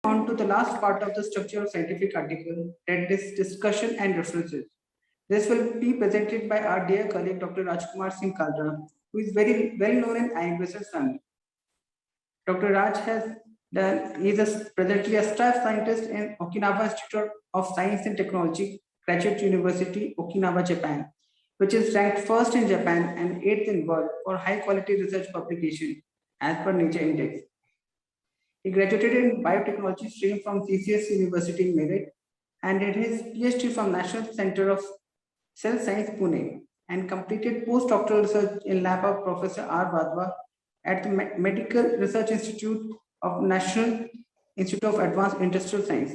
On to the last part of the structure of scientific article, that is discussion and references. This will be presented by our dear colleague Dr. Rajkumar Singh Kaldra, who is very well known in IAMBSS family. Dr. Raj is presently a staff scientist in Okinawa Institute of Science and Technology, Graduate University, Okinawa, Japan, which is ranked first in Japan and 8th in world for high quality research publication as per Nature Index. He graduated in biotechnology stream from CCS University in Meerut and did his PhD from National Center of Cell Science, Pune, and completed postdoctoral research in lab of Professor R. Vadva at the Medical Research Institute of National Institute of Advanced Industrial Science.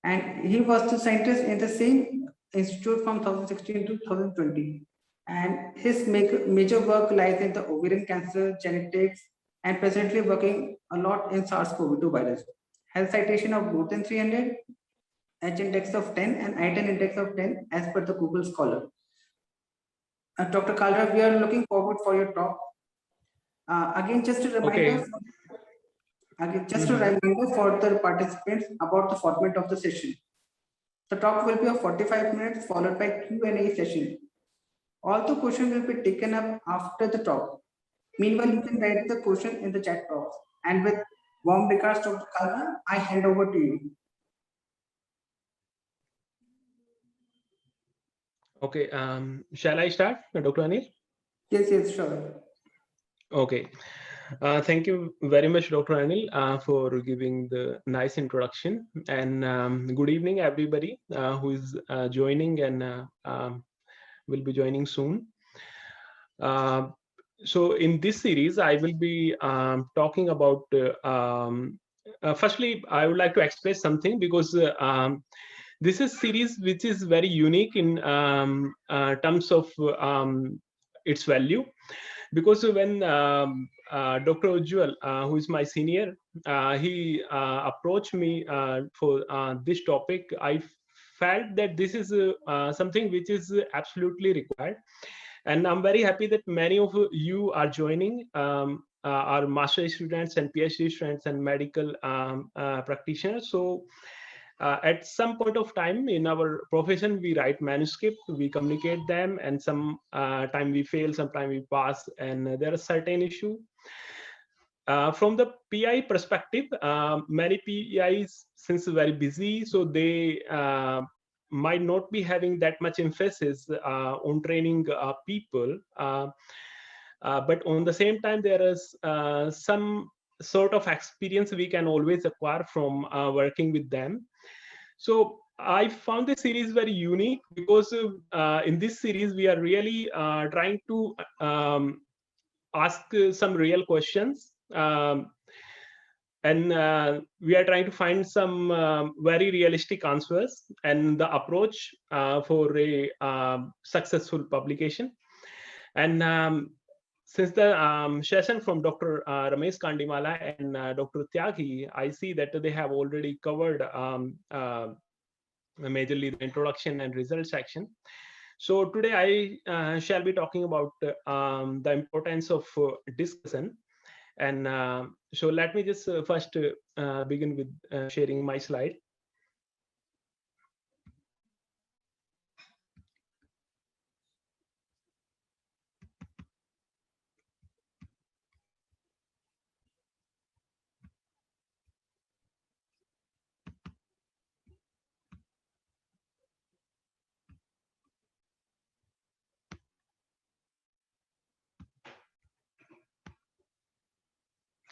And he was the scientist in the same institute from 2016 to 2020. And his major work lies in the ovarian cancer, genetics, and presently working a lot in SARS-CoV-2 virus. Has citation of more than 300, H index of 10, and I10 index of 10 as per the Google Scholar. Dr. Kaldra, we are looking forward for your talk. Again, just a reminder. Okay. Reminder for the participants about the format of the session. The talk will be of 45 minutes followed by Q&A session. All the questions will be taken up after the talk. Meanwhile, you can write the question in the chat box. And with warm regards, Dr. Kaldra, I hand over to you. Okay, shall I start, Dr. Anil? Yes, sure. Okay, thank you very much, Dr. Anil, for giving the nice introduction. And good evening, everybody who is joining and will be joining soon. So in this series, I will be talking about, firstly, I would like to express something because this is series which is very unique in terms of its value, because when Dr. Ujjwal, who is my senior, he approached me for this topic, I felt that this is something which is absolutely required. And I'm very happy that many of you are joining, our master's students and PhD students and medical practitioners. So at some point of time in our profession, we write manuscript, we communicate them, and some time we fail, sometime we pass, and there are certain issue. From the PI perspective, many PIs since very busy, so they might not be having that much emphasis on training people, but on the same time there is some sort of experience we can always acquire from working with them. So I found this series very unique because in this series we are really trying to ask some real questions, and we are trying to find some very realistic answers and the approach for a successful publication. And since the session from Dr. Ramesh Kandimala and Dr. Tyagi, I see that they have already covered majorly the introduction and result section. So today I shall be talking about the importance of discussion. And so let me just first begin with sharing my slide.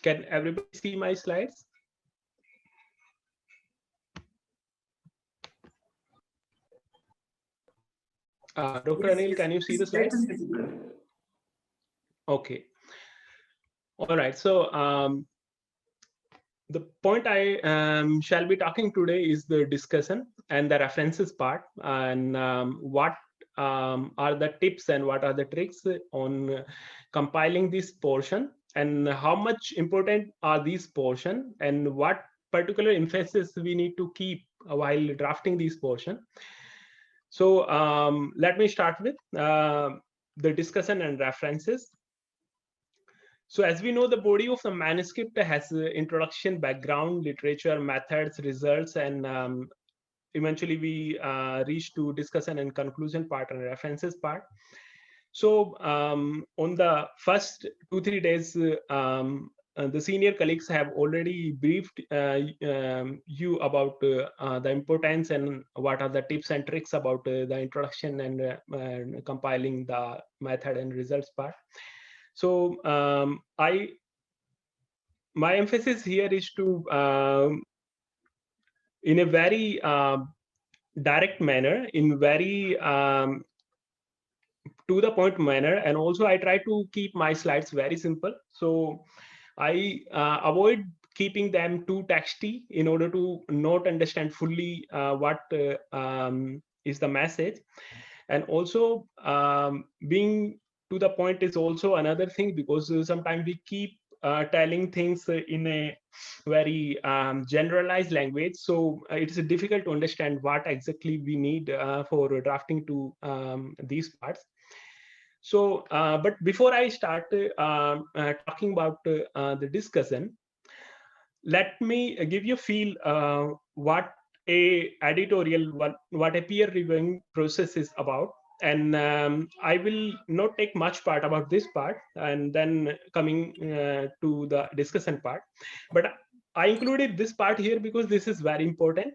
Can everybody see my slides? Dr. Anil, can you see the slides? Okay. All right. So the point I shall be talking today is the discussion and the references part, and what are the tips and what are the tricks on compiling this portion, and how much important are these portion, and what particular emphasis we need to keep while drafting this portion. So let me start with the discussion and references. So as we know, the body of the manuscript has introduction, background, literature, methods, results, and eventually we reach to discussion and conclusion part and references part. So on the first 2-3 days, the senior colleagues have already briefed you about the importance and what are the tips and tricks about the introduction and compiling the method and results part. So my emphasis here is to in a very direct manner, in very to the point manner, and also I try to keep my slides very simple. So I avoid keeping them too texty in order to not understand fully what is the message. And also being to the point is also another thing, because sometimes we keep telling things in a very generalized language. So it's difficult to understand what exactly we need for drafting to these parts. So, but before I start talking about the discussion, let me give you a feel what a editorial, what a peer reviewing process is about. And I will not take much part about this part, and then coming to the discussion part. But I included this part here because this is very important,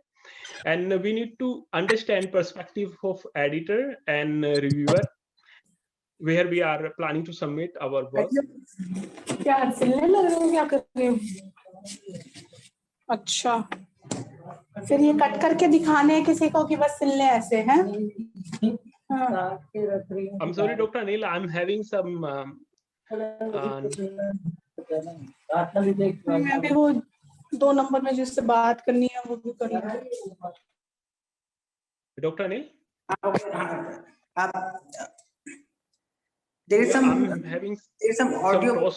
and we need to understand perspective of editor and reviewer, where we are planning to submit our work. क्या सिलने लग रहे हो, क्या कर रहे हो? अच्छा, फिर ये कट करके दिखाने हैं किसी को कि बस सिलने ऐसे हैं? I'm sorry, Dr. Anil, I'm having some मैं भी वो 2 नंबर में जिससे बात करनी है वो भी कर लूंगी. Dr. Anil? There is some audio.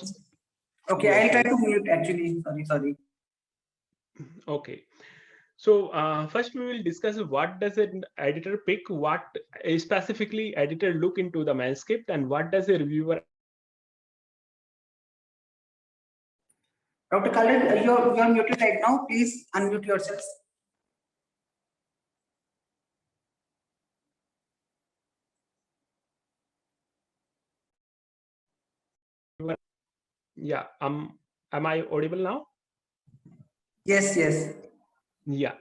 Okay, I'll try to mute actually. Sorry. Okay. So first we will discuss what does an editor pick, what specifically editor look into the manuscript, and what does a reviewer. Dr. Khalid, you're muted right now. Please unmute yourself. Yeah. Am I audible now? Yes. Yeah.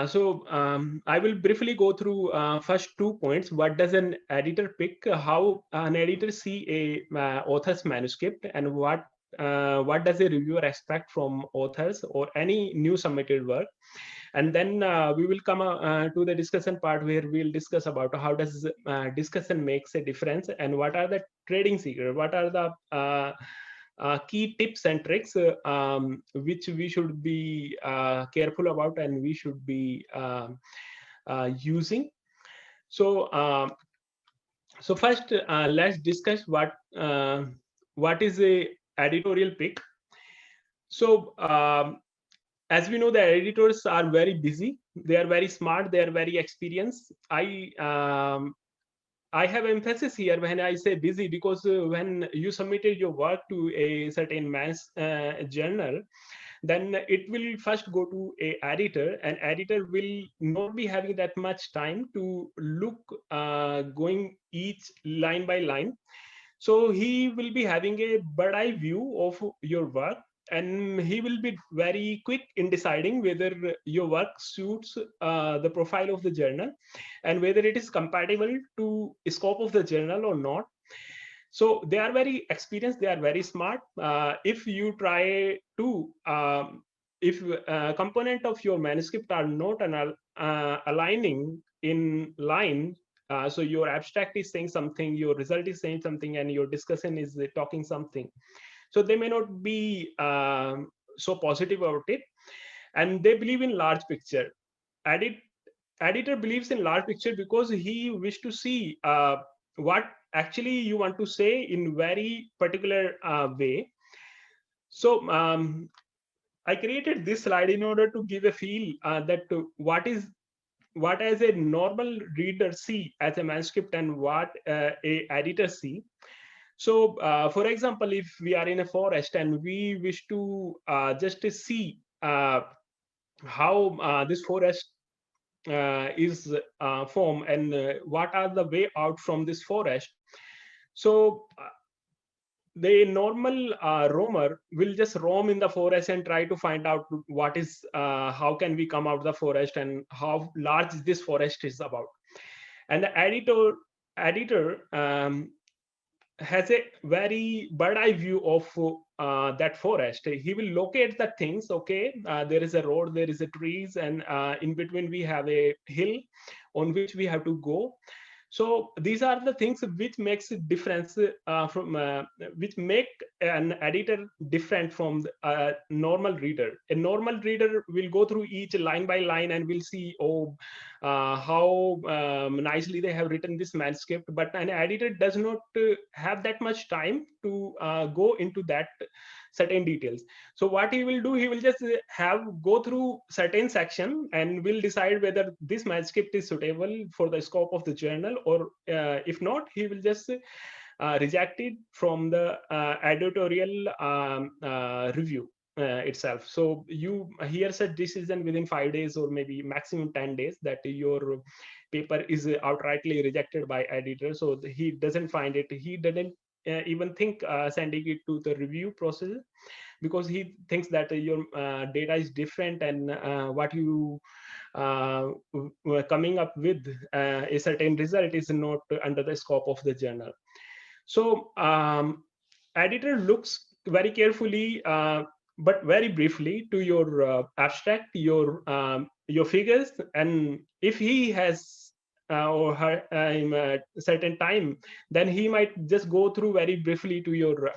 So I will briefly go through first 2 points. What does an editor pick? How an editor see a author's manuscript, and what does a reviewer expect from authors or any new submitted work? And then we will come to the discussion part, where we'll discuss about how does discussion makes a difference, and what are the trading secrets, what are the key tips and tricks which we should be careful about and we should be using. So so first let's discuss what is a editorial pick. So as we know, the editors are very busy, they are very smart, they are very experienced. I have emphasis here when I say busy, because when you submitted your work to a certain journal, then it will first go to a editor, and editor will not be having that much time to look going each line by line. So he will be having a bird eye view of your work, and he will be very quick in deciding whether your work suits the profile of the journal and whether it is compatible to scope of the journal or not. So they are very experienced, they are very smart. If you try to if component of your manuscript are not aligning in line, so your abstract is saying something, your result is saying something, and your discussion is talking something, so they may not be so positive about it, and they believe in large picture. Editor believes in large picture because he wish to see what actually you want to say in very particular way. So I created this slide in order to give a feel that what as a normal reader see as a manuscript and what a editor see. So for example, if we are in a forest and we wish to just to see how this forest is formed and what are the way out from this forest. So the normal roamer will just roam in the forest and try to find out what is how can we come out of the forest and how large this forest is about. And the editor has a very bird eye view of that forest. He will locate the things. Okay, there is a road, there is a trees, and in between we have a hill on which we have to go. So these are the things which makes it difference from which make an editor different from a normal reader. A normal reader will go through each line by line and will see, oh, how nicely they have written this manuscript. But an editor does not have that much time to go into that certain details. So what he will do, he will just go through certain section and will decide whether this manuscript is suitable for the scope of the journal, or if not, he will just reject it from the editorial review itself. So you here's a decision within 5 days or maybe maximum 10 days that your paper is outrightly rejected by editor. So he doesn't find it, he didn't even think sending it to the review process, because he thinks that your data is different and what you were coming up with a certain result is not under the scope of the journal. So editor looks very carefully but very briefly to your abstract, your figures, and if he has or her in a certain time, then he might just go through very briefly to your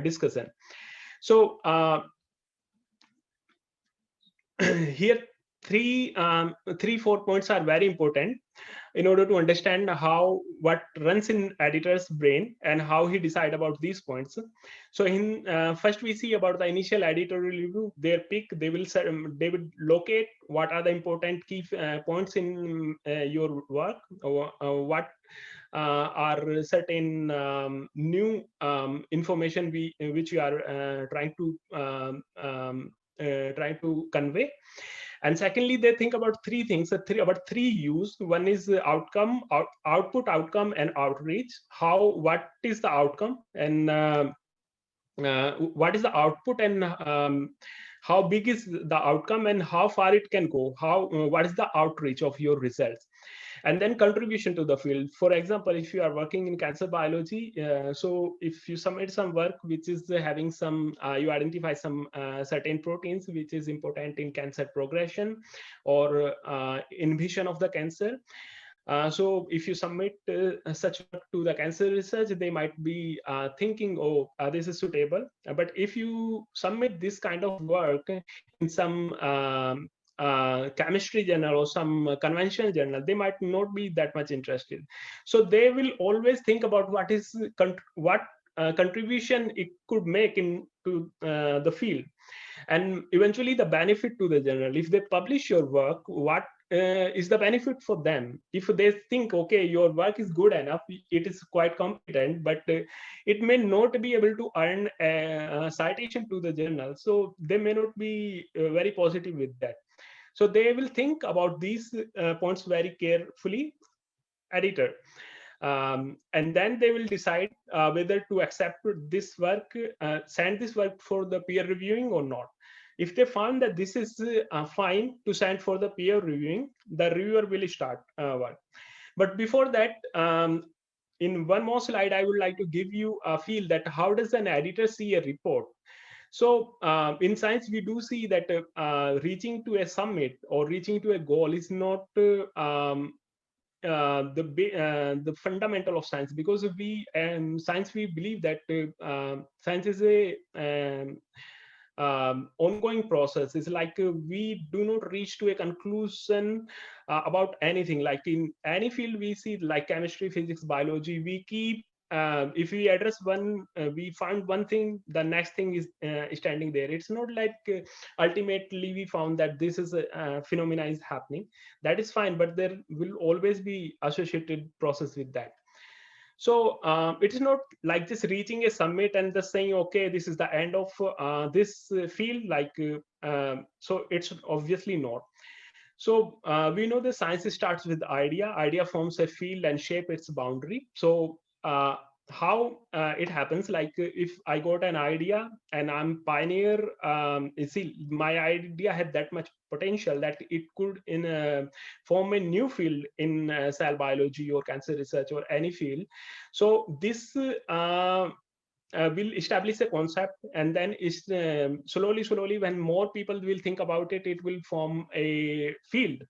discussion. So here 4 points are very important in order to understand how what runs in editor's brain and how he decide about these points. So in first we see about the initial editorial review, their pick, they will locate what are the important key points in your work, or what are certain new information which you are trying to convey. And secondly, they think about three things, about three U's. One is outcome, output, outcome, and outreach. What is the outcome, and what is the output, and how big is the outcome, and how far it can go. What is the outreach of your results? And then contribution to the field. For example, if you are working in cancer biology, so if you submit some work which is having some, you identify some certain proteins which is important in cancer progression or inhibition of the cancer. So if you submit such work to the cancer research, they might be thinking, oh, this is suitable. But if you submit this kind of work in some chemistry journal or some conventional journal, they might not be that much interested. So they will always think about what is contribution it could make into the field, and eventually the benefit to the journal. If they publish your work, what is the benefit for them? If they think, okay, your work is good enough, it is quite competent, but it may not be able to earn a citation to the journal, so they may not be very positive with that. So they will think about these points very carefully, editor. And then they will decide whether to accept this work, send this work for the peer reviewing or not. If they found that this is fine to send for the peer reviewing, the reviewer will start work. But before that, in one more slide, I would like to give you a feel that how does an editor see a report. So in science, we do see that reaching to a summit or reaching to a goal is not the fundamental of science, because we science, we believe that science is a ongoing process. It's like we do not reach to a conclusion about anything. Like in any field we see, like chemistry, physics, biology, we keep if we address one, we find one thing, the next thing is standing there. It's not like ultimately we found that this is a phenomena is happening. That is fine, but there will always be associated process with that. So it is not like just reaching a summit and just saying, okay, this is the end of this field. So it's obviously not. So we know the science starts with idea. Idea forms a field and shape its boundary. So how it happens, like if I got an idea and I'm pioneer, you see, my idea had that much potential that it could form a new field in cell biology or cancer research or any field. So this will establish a concept, and then is slowly when more people will think about it, it will form a field,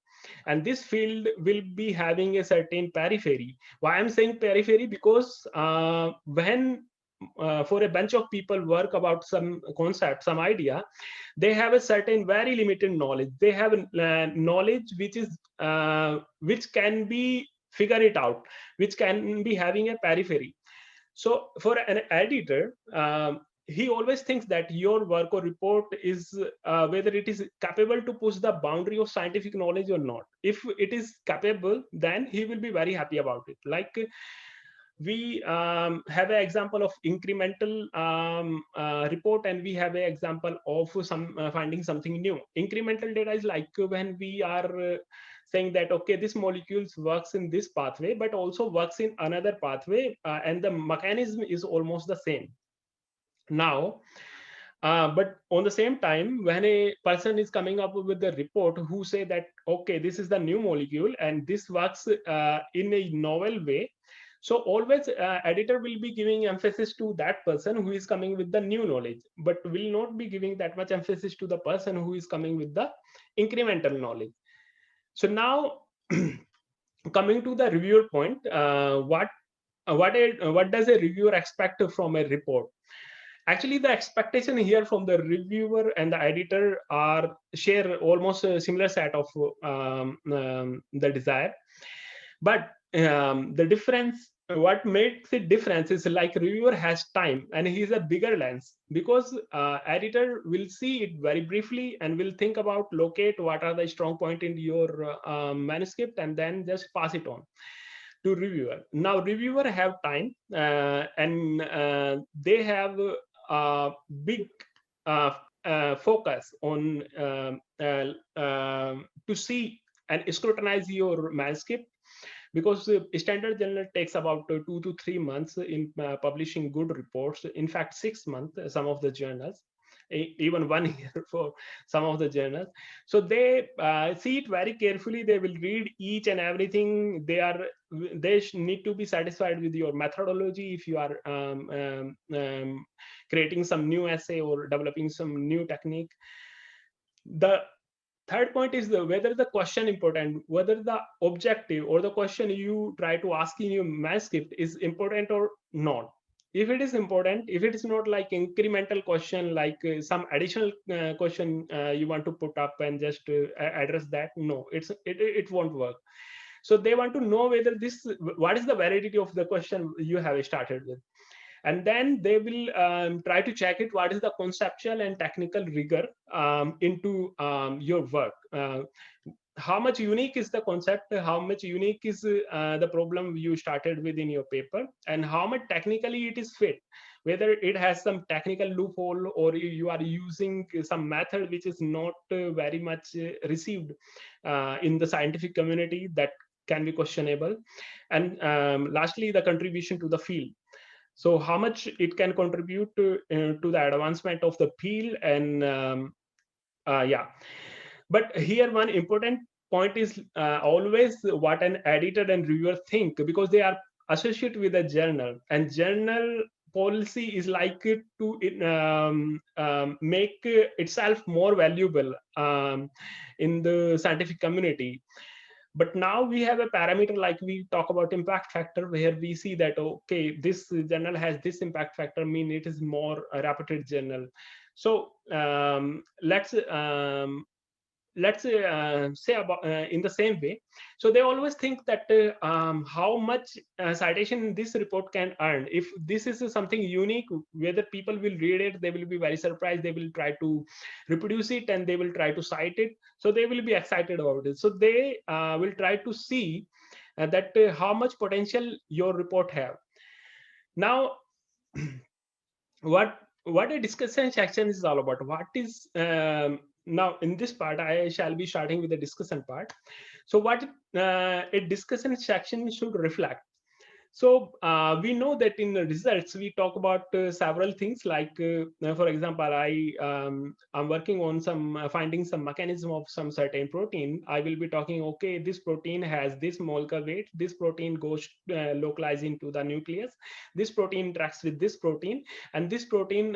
and this field will be having a certain periphery. Why I'm saying periphery? Because when for a bunch of people work about some concept, some idea, they have a certain very limited knowledge. They have knowledge which can be figure it out, which can be having a periphery. So for an editor, he always thinks that your work or report is whether it is capable to push the boundary of scientific knowledge or not. If it is capable, then he will be very happy about it. Like we have an example of incremental report, and we have an example of some finding something new. Incremental data is like when we are saying that, okay, this molecule works in this pathway, but also works in another pathway, and the mechanism is almost the same. Now, but on the same time, when a person is coming up with the report who say that, okay, this is the new molecule and this works in a novel way, so always editor will be giving emphasis to that person who is coming with the new knowledge, but will not be giving that much emphasis to the person who is coming with the incremental knowledge. So now coming to the reviewer point, what does a reviewer expect from a report? Actually, the expectation here from the reviewer and the editor are share almost a similar set of the desire, but the difference, what makes it difference is like reviewer has time and he's a bigger lens, because editor will see it very briefly and will think about, locate what are the strong point in your manuscript, and then just pass it on to reviewer. Now reviewer have time and they have big focus on to see and scrutinize your manuscript, because standard journal takes about 2 to 3 months in publishing good reports. In fact, 6 months, some of the journals, even 1 year for some of the journals. So they see it very carefully. They will read each and everything. They need to be satisfied with your methodology. If you are creating some new essay or developing some new technique. The third point is whether the question important, whether the objective or the question you try to ask in your manuscript is important or not. If it is important, if it is not like incremental question, like some additional question you want to put up and just address that, no, it won't work. So they want to know whether what is the validity of the question you have started with. And then they will try to check it, what is the conceptual and technical rigor into your work. How much unique is the concept, how much unique is the problem you started with in your paper, and how much technically it is fit, whether it has some technical loophole or you are using some method which is not very much received in the scientific community, that can be questionable. And lastly, the contribution to the field. So how much it can contribute to the advancement of the field. And yeah, but here one important point is always what an editor and reviewer think, because they are associated with a journal, and journal policy is like to make itself more valuable in the scientific community. But now we have a parameter, like we talk about impact factor, where we see that, okay, this journal has this impact factor, mean it is more a reputed journal. So let's say about in the same way. So they always think that how much citation this report can earn. If this is something unique, whether people will read it, they will be very surprised, they will try to reproduce it, and they will try to cite it. So they will be excited about it. So they will try to see that how much potential your report have. Now, what a discussion section is all about. What is now in this part, I shall be starting with the discussion part. So what a discussion section should reflect. So we know that in the results we talk about several things, like for example, I'm working on some finding some mechanism of some certain protein. I will be talking, okay, this protein has this molecular weight, this protein goes localized into the nucleus, this protein interacts with this protein, and this protein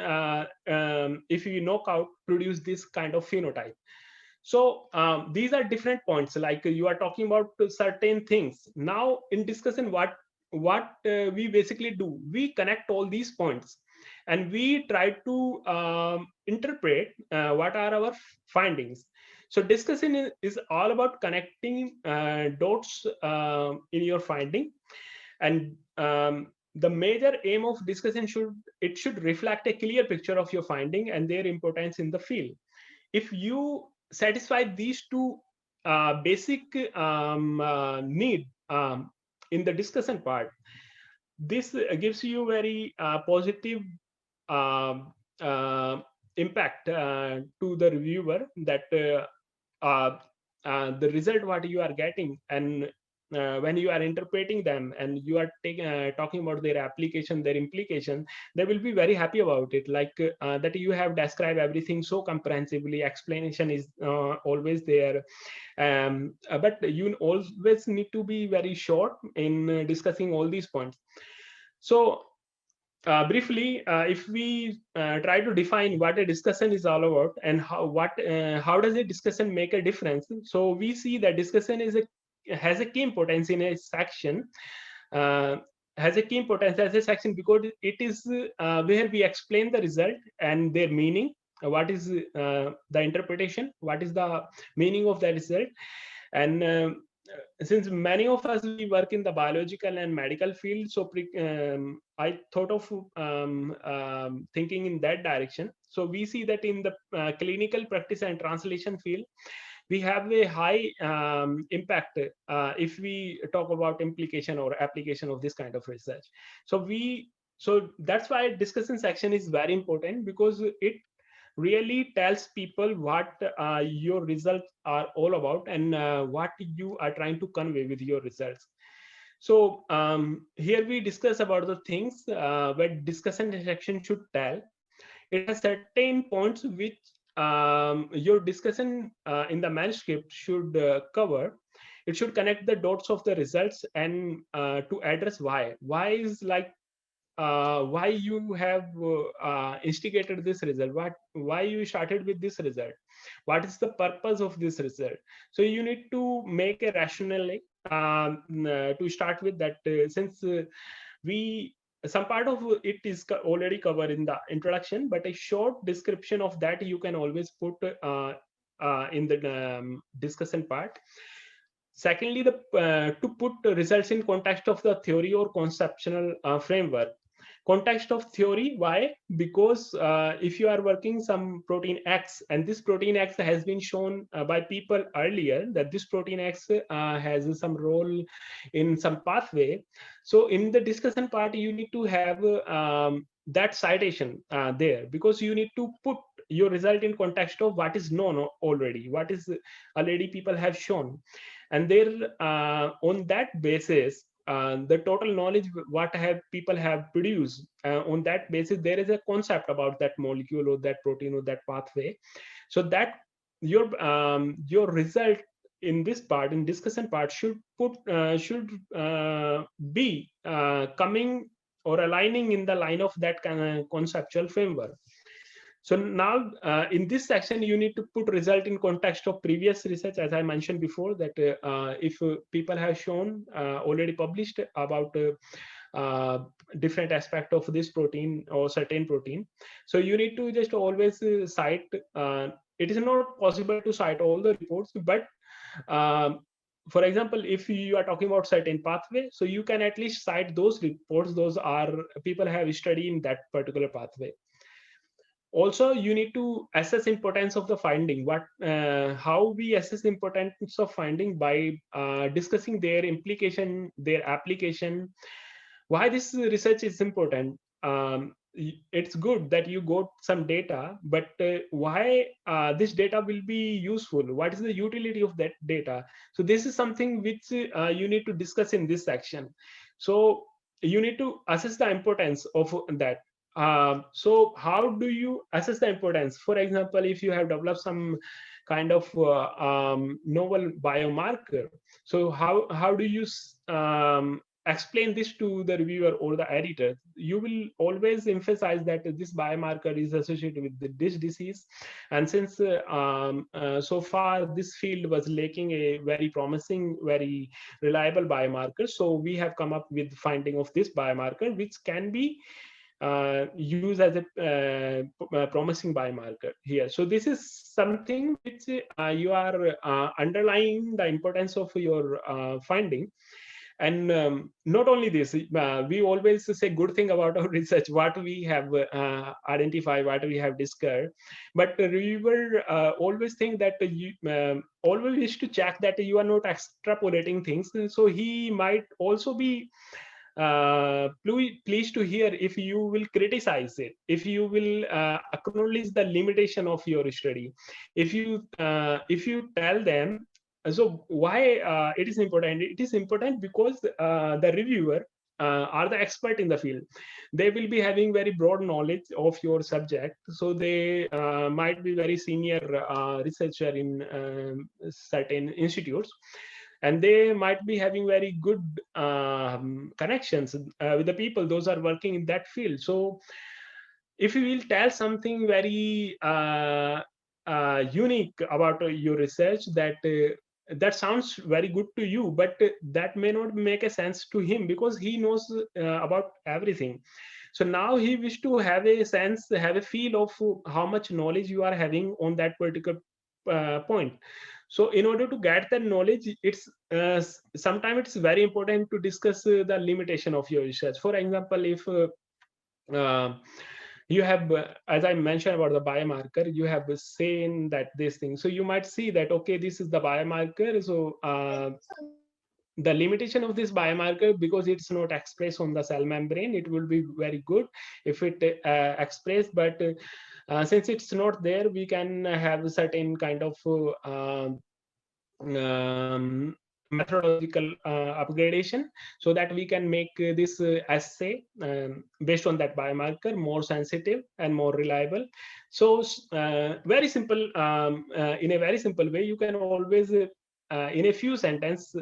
if you knock out produce this kind of phenotype. So these are different points, like you are talking about certain things. Now in discussion, what we basically do, we connect all these points and we try to interpret what are our findings. So discussion is all about connecting dots in your finding, and the major aim of discussion should reflect a clear picture of your finding and their importance in the field. If you satisfy these two basic need in the discussion part, this gives you very positive um, impact to the reviewer, that the result what you are getting, and when you are interpreting them and you are talking about their application, their implication, they will be very happy about it, like that you have described everything so comprehensively, explanation is always there, but you always need to be very short in discussing all these points. So briefly, if we try to define what a discussion is all about and how does a discussion make a difference, so we see that discussion has a key importance in a section, has a key importance as a section because it is where we explain the result and their meaning, what is the interpretation, what is the meaning of the result. And since many of us we work in the biological and medical field, so I thought of thinking in that direction. So we see that in the clinical practice and translation field, we have a high impact if we talk about implication or application of this kind of research. So that's why discussion section is very important, because it really tells people what your results are all about and what you are trying to convey with your results. So here we discuss about the things where discussion section should tell. It has certain points which your discussion in the manuscript should cover. It should connect the dots of the results and to address why is like why you have instigated this result, why you started with this result, what is the purpose of this result. So you need to make a rationale to start with that, since we some part of it is already covered in the introduction, but a short description of that you can always put in the discussion part. Secondly, to put results in context of the theory or conceptual framework. Context of theory, why? Because if you are working some protein X, and this protein X has been shown by people earlier that this protein X has some role in some pathway. So in the discussion part, you need to have that citation there, because you need to put your result in context of what is known already, what is already people have shown. And there on that basis, the total knowledge what people have produced, on that basis there is a concept about that molecule or that protein or that pathway. So that your result in this part, in discussion part, should be coming or aligning in the line of that kind of conceptual framework. So now in this section, you need to put result in context of previous research, as I mentioned before, that if people have shown already published about different aspect of this protein or certain protein. So you need to just always cite, it is not possible to cite all the reports, but for example, if you are talking about certain pathway, so you can at least cite those reports, those are people have studied in that particular pathway. Also, you need to assess importance of the finding. How we assess importance of finding by discussing their implication, their application, why this research is important. It's good that you got some data, but why this data will be useful? What is the utility of that data? So this is something which you need to discuss in this section. So you need to assess the importance of that. So how do you assess the importance? For example, if you have developed some kind of novel biomarker, so how do you explain this to the reviewer or the editor? You will always emphasize that this biomarker is associated with this disease, and since so far this field was lacking a very promising, very reliable biomarker, so we have come up with finding of this biomarker, which can be used as a promising biomarker here. So this is something which you are underlying the importance of your finding. And not only this, we always say good thing about our research, what we have identified, what we have discovered, but the reviewer always think that you always wish to check that you are not extrapolating things. So he might also be pleased to hear if you will criticize it, if you will acknowledge the limitation of your study, if you tell them. So why it is important? It is important because the reviewer are the expert in the field. They will be having very broad knowledge of your subject, so they might be very senior researcher in certain institutes, and they might be having very good connections with the people those are working in that field. So if you will tell something very unique about your research, that sounds very good to you, but that may not make a sense to him because he knows about everything. So now he wish to have a sense, have a feel of how much knowledge you are having on that particular point. So in order to get that knowledge, it's sometimes it's very important to discuss the limitation of your research. For example, if you have, as I mentioned about the biomarker, you have seen that this thing. So you might see that, okay, this is the biomarker. So the limitation of this biomarker, because it's not expressed on the cell membrane, it will be very good if it expressed, but since it's not there, we can have a certain kind of methodological upgradation, so that we can make this assay based on that biomarker more sensitive and more reliable. So very simple, in a very simple way, you can always in a few sentences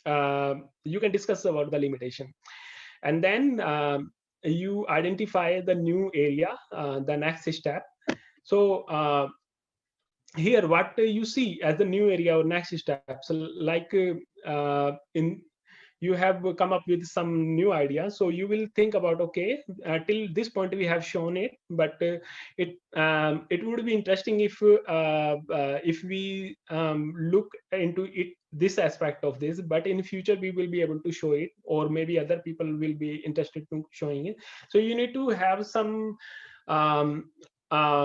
you can discuss about the limitation, and then you identify the new area, the next step. So here what you see as the new area or next steps, like in you have come up with some new idea, so you will think about, okay, till this point we have shown it, but it would be interesting if we look into it, this aspect of this, but in future we will be able to show it, or maybe other people will be interested in showing it. So you need to have some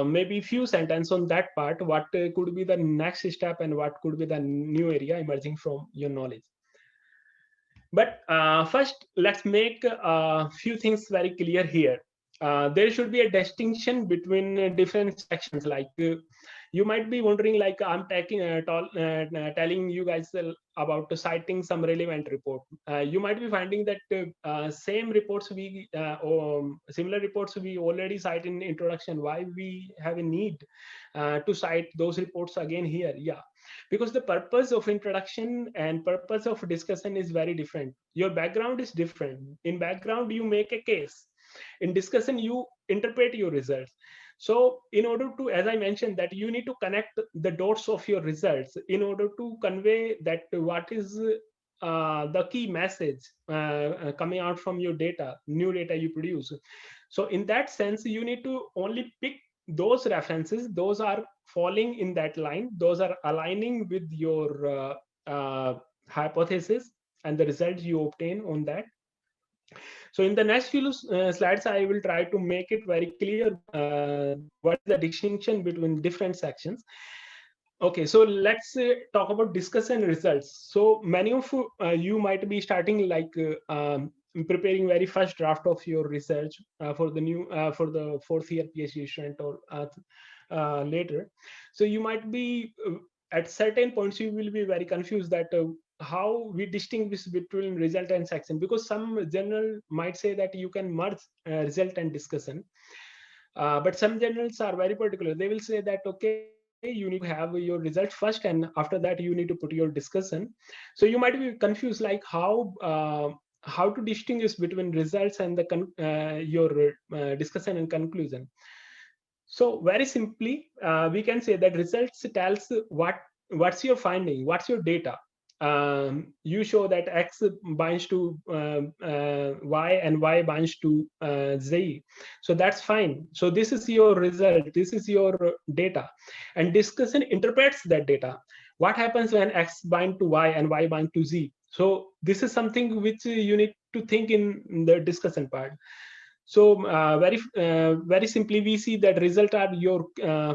maybe few sentences on that part, what could be the next step and what could be the new area emerging from your knowledge. But first, let's make a few things very clear here. There should be a distinction between different sections. Like you might be wondering, like I'm telling you guys about citing some relevant report. You might be finding that same reports or similar reports we already cite in introduction. Why we have a need to cite those reports again here? Yeah, because the purpose of introduction and purpose of discussion is very different. Your background is different. In background, you make a case. In discussion, you interpret your results. So in order to, as I mentioned, that you need to connect the dots of your results in order to convey that what is the key message coming out from your data, new data you produce. So in that sense, you need to only pick those references, those are falling in that line, those are aligning with your hypothesis and the results you obtain on that. So in the next few slides, I will try to make it very clear what is the distinction between different sections. Okay, so let's talk about discussion results. So many of you might be starting like preparing very first draft of your research for the fourth year PhD student or later. So you might be at certain points you will be very confused that how we distinguish between result and section, because some journal might say that you can merge result and discussion, but some journals are very particular. They will say that okay, you need to have your result first, and after that you need to put your discussion. So you might be confused like how to distinguish between results and the your discussion and conclusion. So very simply, we can say that results tells what's your finding, what's your data. You show that X binds to Y and Y binds to Z. So that's fine. So this is your result. This is your data. And discussion interprets that data. What happens when X bind to Y and Y bind to Z? So this is something which you need to think in the discussion part. So very simply, we see that result are your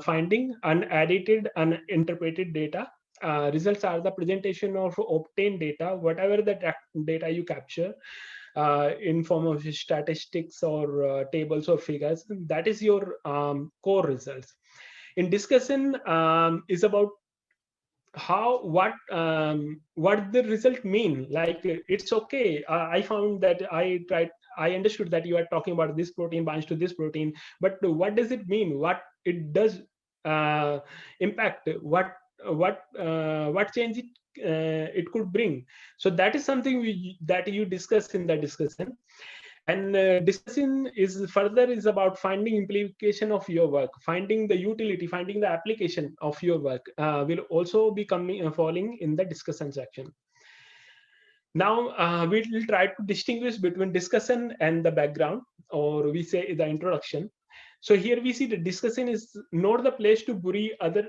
finding, unedited, uninterpreted data. Results are the presentation of obtained data, whatever the data you capture in form of statistics or tables or figures. That is your core results. In discussion is about what the result mean. Like it's okay, I found that I understood that you are talking about this protein binds to this protein, but what does it mean, what it does impact, what change it could bring. So that is something that you discuss in the discussion. And discussion is further is about finding implication of your work, finding the utility, finding the application of your work will also be falling in the discussion section. Now we will try to distinguish between discussion and the background, or we say the introduction. So here we see the discussion is not the place to bury other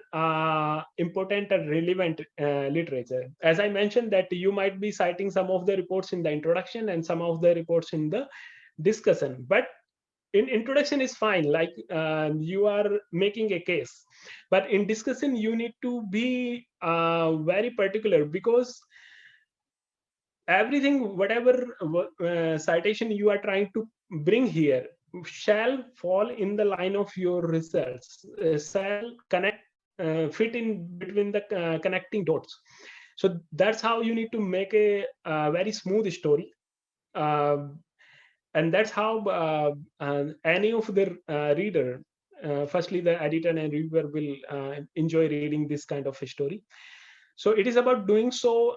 important and relevant literature. As I mentioned that you might be citing some of the reports in the introduction and some of the reports in the discussion, but in introduction is fine, like you are making a case, but in discussion you need to be very particular, because everything, whatever citation you are trying to bring here shall fall in the line of your results, shall fit in between the connecting dots. So that's how you need to make a very smooth story, and that's how any of the reader, firstly the editor and reviewer, will enjoy reading this kind of a story. So it is about doing so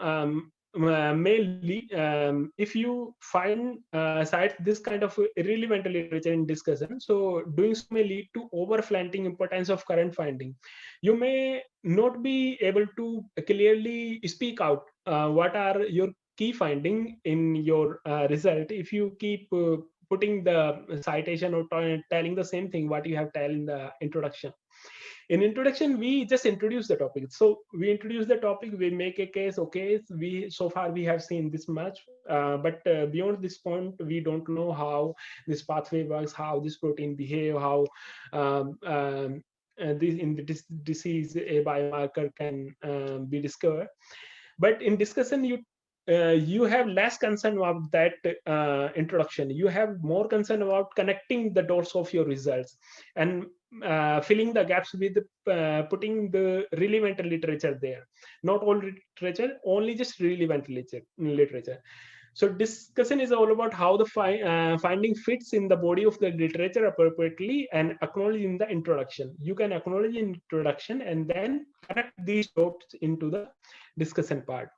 mainly if you find cites this kind of irrelevant literature in discussion, so doing so may lead to overflanting importance of current finding. You may not be able to clearly speak out what are your key finding in your result if you keep putting the citation or telling the same thing what you have told in the introduction. In introduction we just introduce the topic, so we introduce the topic, we make a case. Okay, so far we have seen this much, but beyond this point we don't know how this pathway works, how this protein behave, how this disease a biomarker can be discovered. But in discussion you have less concern about that introduction. You have more concern about connecting the dots of your results and filling the gaps with putting the relevant literature there. Not all literature, only just relevant literature. So discussion is all about how the finding fits in the body of the literature appropriately and acknowledging the introduction. You can acknowledge introduction and then connect these dots into the discussion part.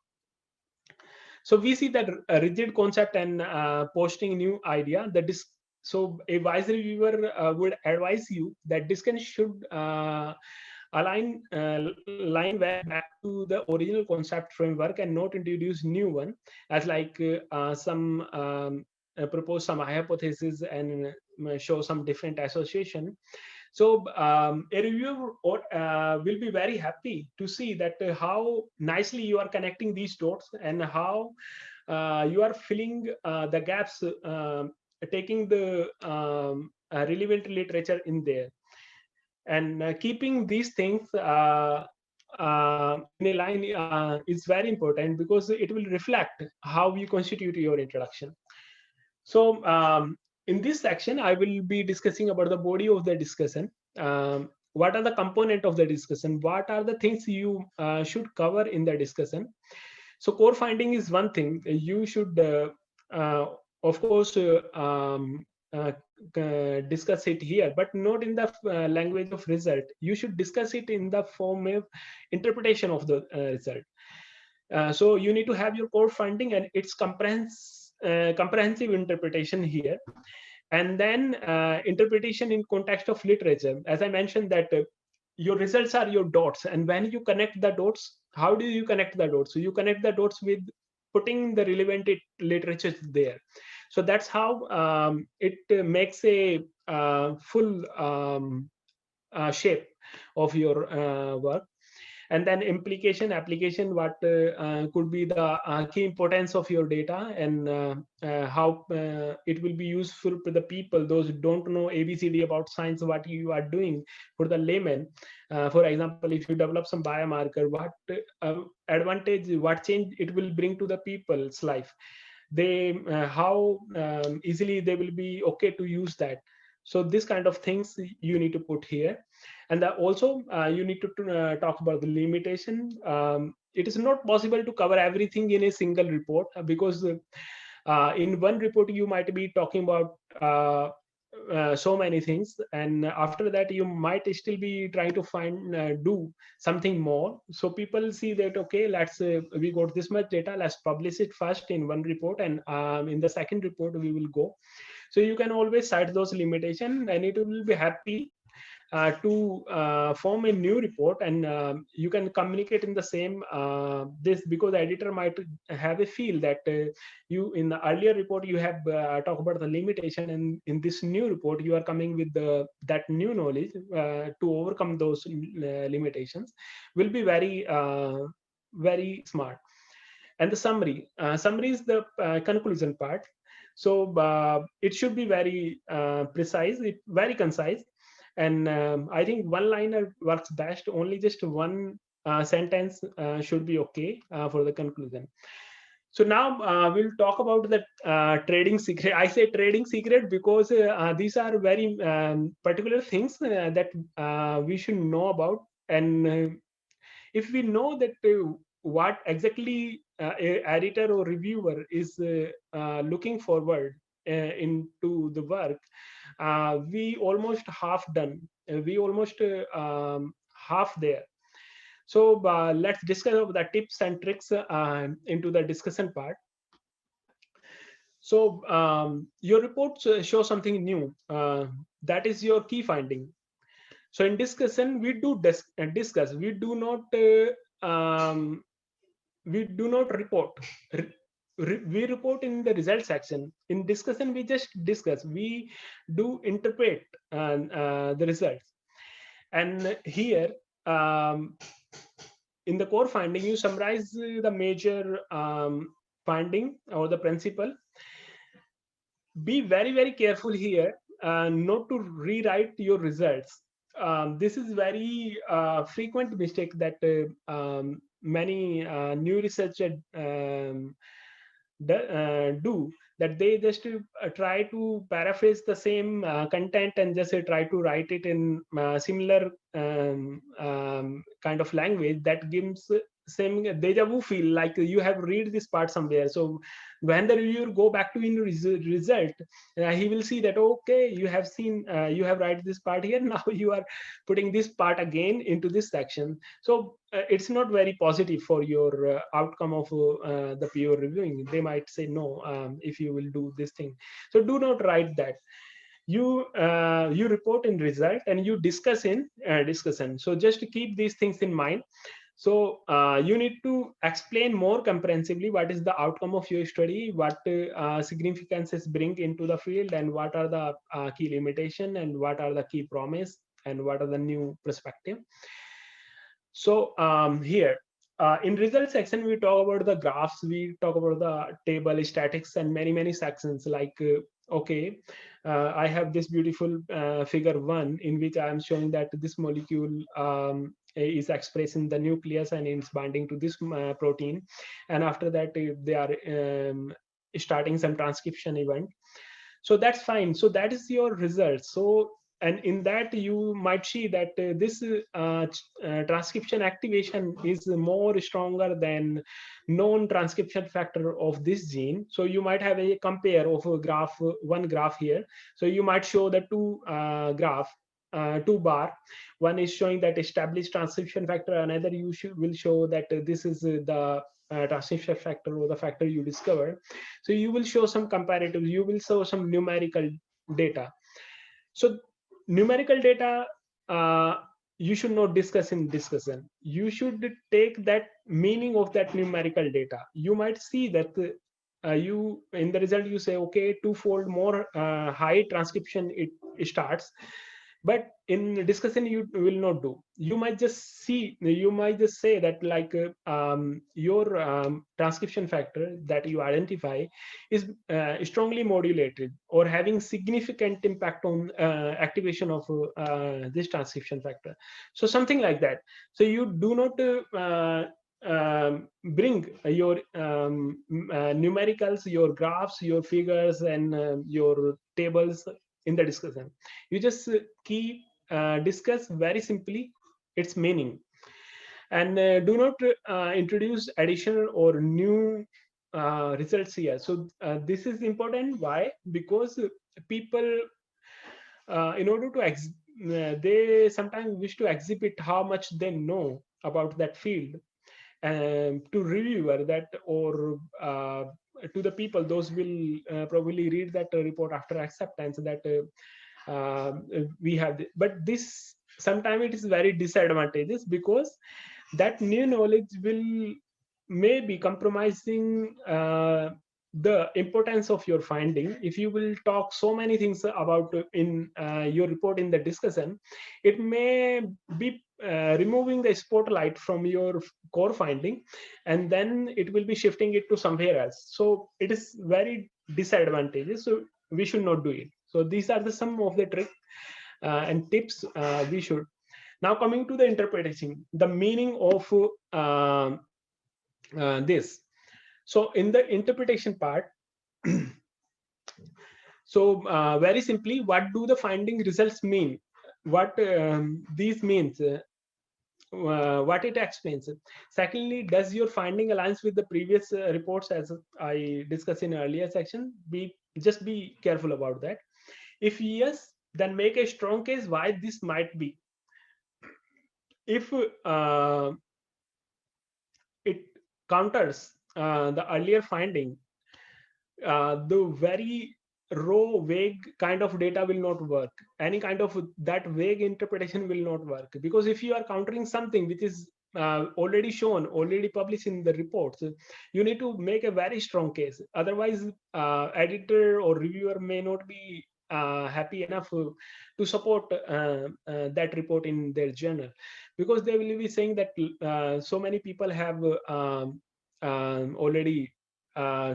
So we see that a rigid concept and posting new idea. So a wise reviewer would advise you that discussion should line back to the original concept framework and not introduce new one, as like some propose some hypothesis and show some different association. So a reviewer will be very happy to see that how nicely you are connecting these dots and how you are filling the gaps, taking the relevant literature in there, and keeping these things in a line is very important, because it will reflect how you constitute your introduction. So in this section, I will be discussing about the body of the discussion. What are the component of the discussion? What are the things you should cover in the discussion? So core finding is one thing. You should, of course, discuss it here, but not in the language of result. You should discuss it in the form of interpretation of the result. So you need to have your core finding and its comprehensive interpretation here, and then interpretation in context of literature. As I mentioned that your results are your dots, and when you connect the dots, how do you connect the dots? So you connect the dots with putting the relevant literature there. So that's how it makes a full shape of your work. And then implication, application, what could be the key importance of your data, and how it will be useful to the people, those who don't know ABCD about science, what you are doing for the layman. For example, if you develop some biomarker, what advantage, what change it will bring to the people's life, they how easily they will be okay to use that. So this kind of things you need to put here. And also you need to talk about the limitation. It is not possible to cover everything in a single report, because in one report you might be talking about so many things, and after that you might still be trying to find do something more. So people see that, okay, let's we got this much data, let's publish it first in one report, and in the second report we will go. So you can always cite those limitations, and it will be happy to form a new report, and you can communicate in the same this, because the editor might have a feel that you in the earlier report you have talked about the limitation, and in this new report you are coming with that new knowledge to overcome those limitations, will be very smart. And the summary is the conclusion part. So it should be very precise, very concise. And I think one liner works best. Only just one sentence should be okay for the conclusion. So now we'll talk about the trading secret. I say trading secret because these are very particular things that we should know about. And if we know that what exactly a editor or reviewer is looking forward into the work, we almost half done. We almost half there. So let's discuss the tips and tricks into the discussion part. So your reports show something new. That is your key finding. So in discussion, we do discuss. We do not report. We report in the result section. In discussion, we just discuss. We do interpret the results. And here, in the core finding, you summarize the major finding or the principle. Be very careful here not to rewrite your results. This is very frequent mistake that many new researchers do, that they just try to paraphrase the same content and just try to write it in similar kind of language that gives same deja vu feel, like you have read this part somewhere. So when the reviewer go back to in result, he will see that, okay, you have seen, you have write this part here, now you are putting this part again into this section. So it's not very positive for your outcome of the peer reviewing. They might say no, if you will do this thing. So do not write that. You report in result and you discuss in discussion. So just keep these things in mind. So you need to explain more comprehensively what is the outcome of your study, what significances bring into the field, and what are the key limitation, and what are the key promise, and what are the new perspective. So here in result section, we talk about the graphs, we talk about the table, statics, and many sections, like okay, I have this beautiful figure 1 in which I am showing that this molecule is expressed in the nucleus and it's binding to this protein, and after that they are starting some transcription event. So that's fine. So that is your result. So, and in that you might see that this transcription activation is more stronger than known transcription factor of this gene. So you might have a compare of a graph, one graph here. So you might show the two bar. One is showing that established transcription factor, another you will show that this is the transcription factor or the factor you discovered. So you will show some comparatives, you will show some numerical data. So numerical data, you should not discuss in discussion. You should take that meaning of that numerical data. You might see that you in the result you say, okay, twofold more high transcription it starts, but in discussion you will not do. You might just say that like your transcription factor that you identify is strongly modulated or having significant impact on activation of this transcription factor. So something like that. So you do not bring your numericals, your graphs, your figures, and your tables in the discussion. You just keep discuss very simply its meaning, and do not introduce additional or new results here. So this is important. Why? Because people, in order to they sometimes wish to exhibit how much they know about that field, and to reviewer that, or to the people, those will probably read that report after acceptance, that we have but this sometimes it is very disadvantageous, because that new knowledge will may be compromising the importance of your finding. If you will talk so many things about in your report in the discussion, it may be removing the spotlight from your core finding, and then it will be shifting it to somewhere else. So it is very disadvantageous, so we should not do it. So these are the some of the tricks and tips we should. Now coming to the interpretation, the meaning of this. So in the interpretation part, so very simply, what do the finding results mean? What these means? What it explains. Secondly, does your finding aligns with the previous reports, as I discussed in earlier section? Just be careful about that. If yes, then make a strong case why this might be. If it counters the earlier finding, the very raw, vague kind of data will not work. Any kind of that vague interpretation will not work, because if you are countering something which is already shown, already published in the reports, you need to make a very strong case. Otherwise, editor or reviewer may not be happy enough to support that report in their journal, because they will be saying that so many people have already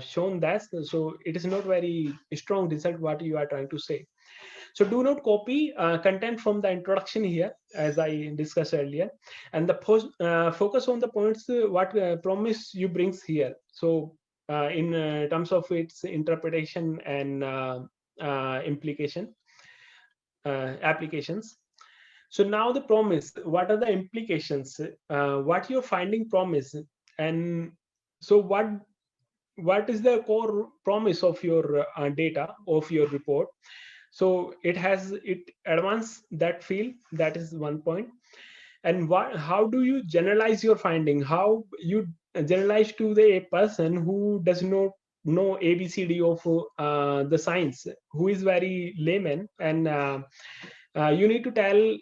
shown that, so it is not very strong result what you are trying to say. So do not copy content from the introduction here, as I discussed earlier, and the focus on the points what promise you brings here. So in terms of its interpretation and implication applications. So now the promise, what are the implications, what your finding promise, and so what is the core promise of your data, of your report. So it advance that field, that is one point. And how do you generalize your finding? How you generalize to a person who does not know ABCD of the science, who is very layman, and you need to tell,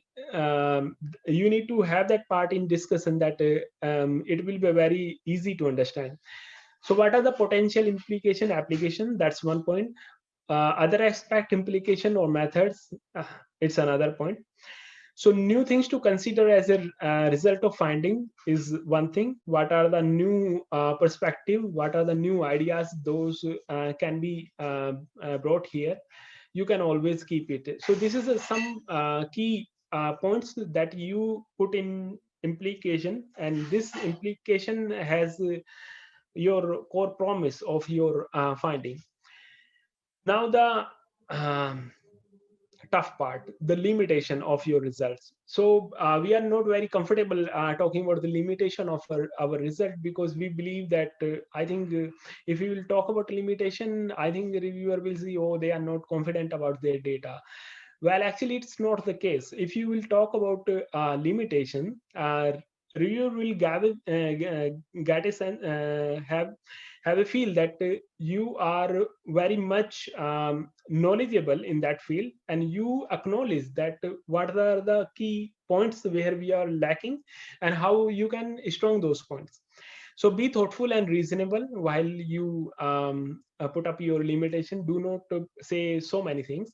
you need to have that part in discussion, that it will be very easy to understand. So what are the potential implication application? That's one point. Other aspect, implication or methods, it's another point. So new things to consider as a result of finding is one thing. What are the new perspective? What are the new ideas? Those can be brought here. You can always keep it. So this is some key points that you put in implication, and this implication has your core promise of your finding. Now the tough part, the limitation of your results. So we are not very comfortable talking about the limitation of our result, because we believe that I think if we will talk about limitation, I think the reviewer will see, oh, they are not confident about their data. Well, actually, it's not the case. If you will talk about limitation, reviewer will get a sense, have a feel that you are very much knowledgeable in that field, and you acknowledge that what are the key points where we are lacking and how you can strong those points. So be thoughtful and reasonable while you put up your limitation. Do not say so many things.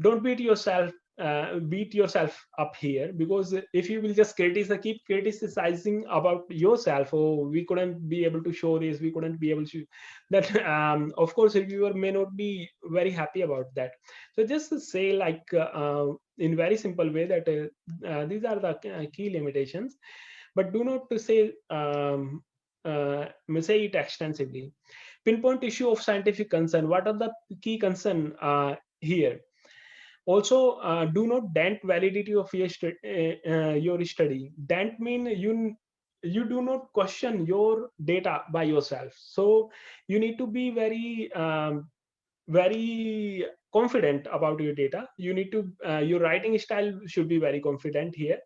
Don't beat yourself up here, because if you will just keep criticizing about yourself, oh, we couldn't be able to show this, we couldn't be able to, that of course reviewer may not be very happy about that. So just say, like in very simple way, that these are the key limitations, but do not to say say it extensively. Pinpoint issue of scientific concern. What are the key concern here? Also, do not dent validity of your study. Dent mean you do not question your data by yourself. So you need to be very confident about your data. You need to your writing style should be very confident here.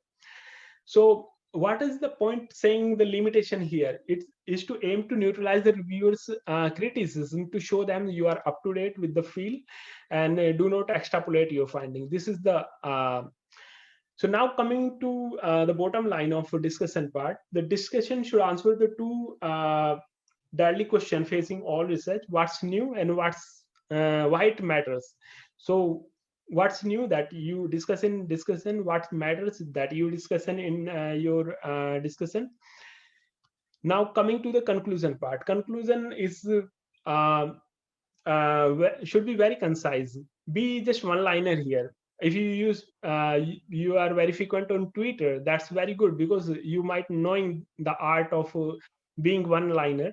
So what is the point saying the limitation here? It is to aim to neutralize the reviewers criticism, to show them you are up to date with the field, and do not extrapolate your finding. This is the so now coming to the bottom line of discussion part. The discussion should answer the two deadly question facing all research: what's new and why it matters. So what's new that you discuss in discussion, what matters that you discussion in your discussion. Now coming to the conclusion part. Conclusion is should be very concise. Be just one liner here. If you use you are very frequent on Twitter, that's very good, because you might knowing the art of being one liner.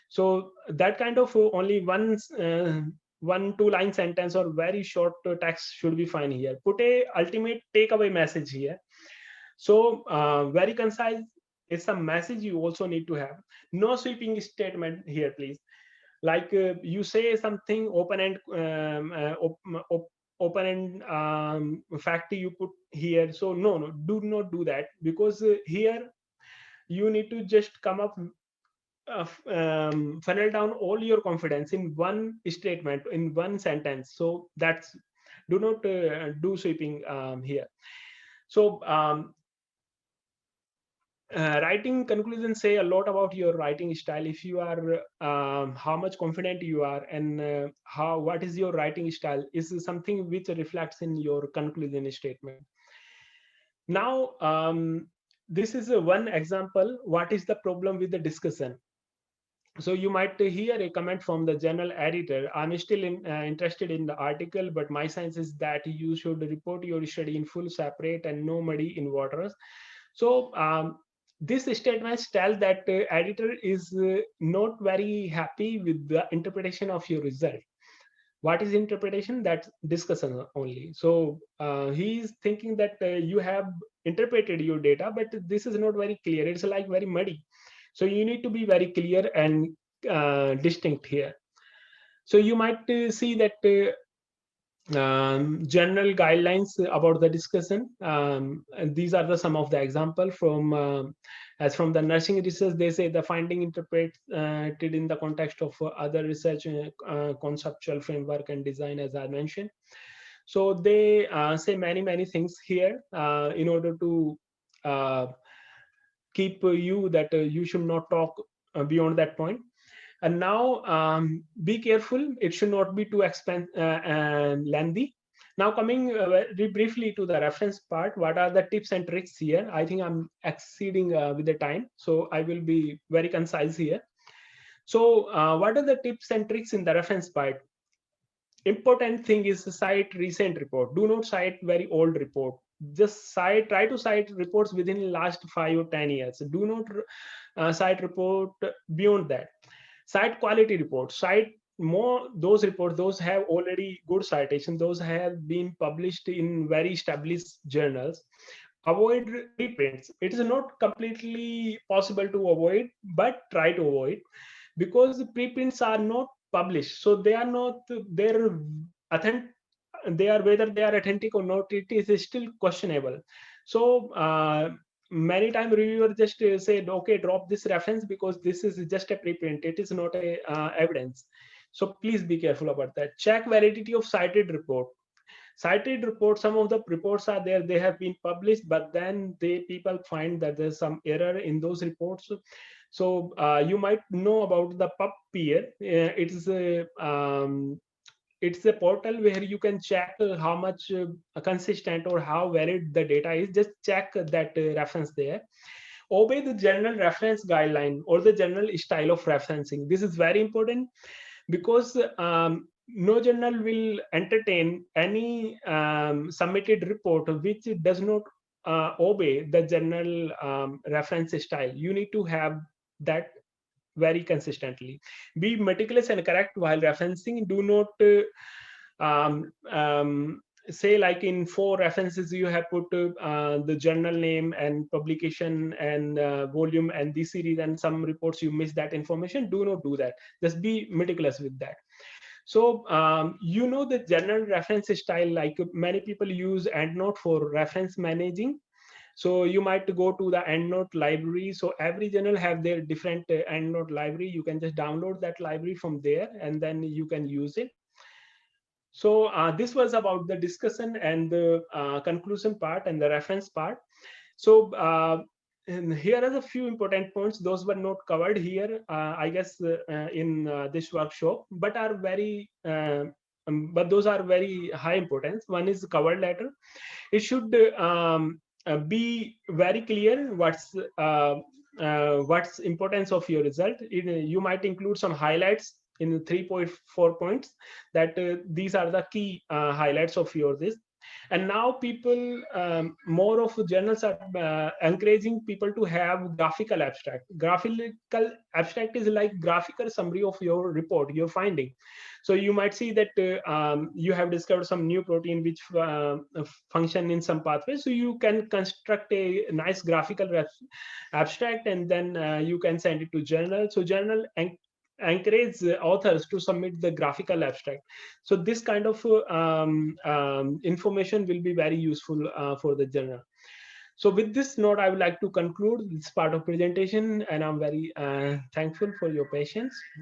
So that kind of only one 2-line sentence or very short text should be fine here. Put a ultimate takeaway message here. So very concise is some message you also need to have. No sweeping statement here, please. Like you say something open and open and fact you put here. So no, do not do that, because here you need to just come up funnel down all your confidence in one statement, in one sentence. So that's, do not do sweeping here. So writing conclusions say a lot about your writing style. If you are how much confident you are, and what is your writing style is something which reflects in your conclusion statement. Now this is one example. What is the problem with the discussion? So you might hear a comment from the journal editor: I'm still interested in the article, but my sense is that you should report your study in full, separate, and no muddy in waters. So this statement tells that editor is not very happy with the interpretation of your result. What is interpretation? That's discussion only. So he is thinking that you have interpreted your data, but this is not very clear. It's like very muddy. So you need to be very clear and distinct here. So you might see that general guidelines about the discussion. And these are some of the example from as from the nursing research. They say the finding interpreted in the context of other research, conceptual framework and design, as I mentioned. So they say many things here in order to keep you that you should not talk beyond that point. And now be careful, it should not be too lengthy. Now coming very briefly to the reference part, what are the tips and tricks here? I think I'm exceeding with the time, so I will be very concise here. So what are the tips and tricks in the reference part? Important thing is cite recent report. Do not cite very old report. just try to cite reports within last 5 or 10 years. Do not cite report beyond that. Cite quality reports, cite more those reports, those have already good citation, those have been published in very established journals. Avoid reprints. It is not completely possible to avoid, but try to avoid, because the preprints are not published, so they are not they're authentic. They are, whether they are authentic or not, it is still questionable. So many times reviewer just said, okay, drop this reference because this is just a preprint, it is not a evidence. So please be careful about that. Check validity of cited report. Cited reports, some of the reports are there, they have been published, but then people find that there's some error in those reports. So you might know about the PubPeer. It's a portal where you can check how much consistent or how valid the data is. Just check that reference there. Obey the general reference guideline or the general style of referencing. This is very important, because no journal will entertain any submitted report which does not obey the general reference style. You need to have that very consistently. Be meticulous and correct while referencing. Do not say like in 4 references you have put the journal name and publication and volume and the series, and some reports you miss that information. Do not do that. Just be meticulous with that. So you know the general reference style, like many people use EndNote for reference managing. So you might go to the EndNote library. So every journal have their different EndNote library. You can just download that library from there, and then you can use it. So this was about the discussion and the conclusion part and the reference part. So and here are a few important points. Those were not covered here, I guess, in this workshop, but are very, but those are very high importance. One is the cover letter. It should be very clear what's importance of your result. You might include some highlights in 3.4 points, that these are the key highlights of your this. And now people, more of journals are encouraging people to have graphical abstract. Graphical abstract is like graphical summary of your report, your finding. So you might see that you have discovered some new protein which function in some pathway. So you can construct a nice graphical abstract, and then you can send it to journal. So journal encourage authors to submit the graphical abstract. So this kind of information will be very useful for the journal. So with this note, I would like to conclude this part of presentation, and I'm very thankful for your patience.